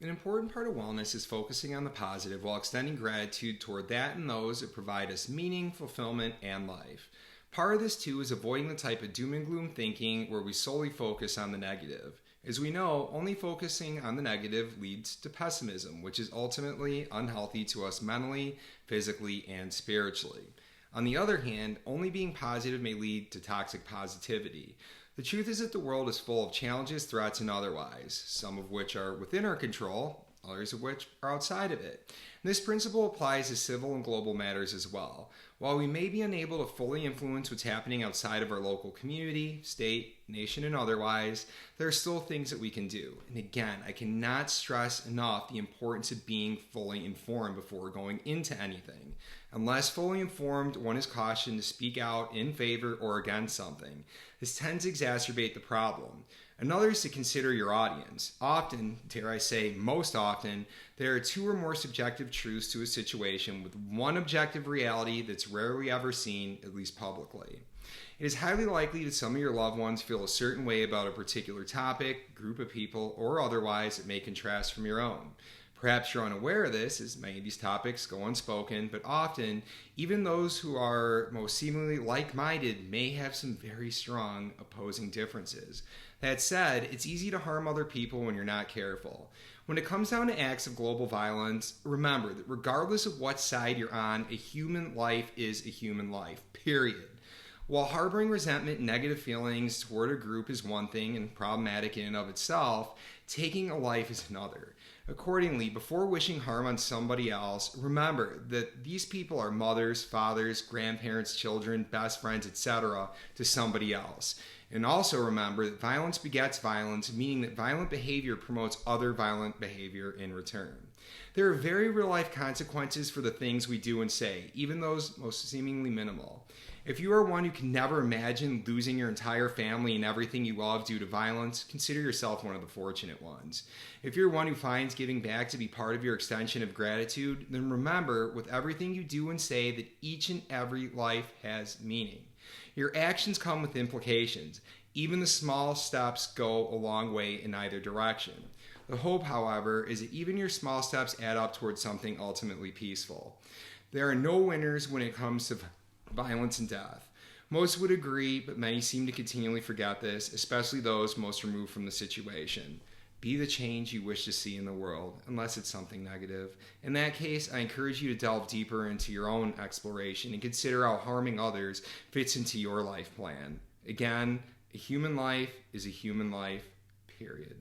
An important part of wellness is focusing on the positive while extending gratitude toward that and those that provide us meaning, fulfillment, and life. Part of this too is avoiding the type of doom and gloom thinking where we solely focus on the negative. As we know, only focusing on the negative leads to pessimism, which is ultimately unhealthy to us mentally, physically, and spiritually. On the other hand, only being positive may lead to toxic positivity. The truth is that the world is full of challenges, threats, and otherwise, some of which are within our control, others of which are outside of it. And this principle applies to civil and global matters as well. While we may be unable to fully influence what's happening outside of our local community, state, nation, and otherwise, there are still things that we can do. And again, I cannot stress enough the importance of being fully informed before going into anything. Unless fully informed, one is cautioned to speak out in favor or against something. This tends to exacerbate the problem. Another is to consider your audience. Often, dare I say most often, there are two or more subjective truths to a situation with one objective reality that's rarely ever seen, at least publicly. It is highly likely that some of your loved ones feel a certain way about a particular topic, group of people, or otherwise that may contrast from your own. Perhaps you're unaware of this, as many of these topics go unspoken, but often, even those who are most seemingly like-minded may have some very strong opposing differences. That said, it's easy to harm other people when you're not careful. When it comes down to acts of global violence, remember that regardless of what side you're on, a human life is a human life, period. While harboring resentment and negative feelings toward a group is one thing and problematic in and of itself, taking a life is another. Accordingly, before wishing harm on somebody else, remember that these people are mothers, fathers, grandparents, children, best friends, etc. to somebody else. And also remember that violence begets violence, meaning that violent behavior promotes other violent behavior in return. There are very real-life consequences for the things we do and say, even those most seemingly minimal. If you are one who can never imagine losing your entire family and everything you love due to violence, consider yourself one of the fortunate ones. If you're one who finds giving back to be part of your extension of gratitude, then remember with everything you do and say that each and every life has meaning. Your actions come with implications. Even the small steps go a long way in either direction. The hope, however, is that even your small steps add up towards something ultimately peaceful. There are no winners when it comes to violence and death. Most would agree, but many seem to continually forget this, especially those most removed from the situation. Be the change you wish to see in the world, unless it's something negative. In that case, I encourage you to delve deeper into your own exploration and consider how harming others fits into your life plan. Again, a human life is a human life, period.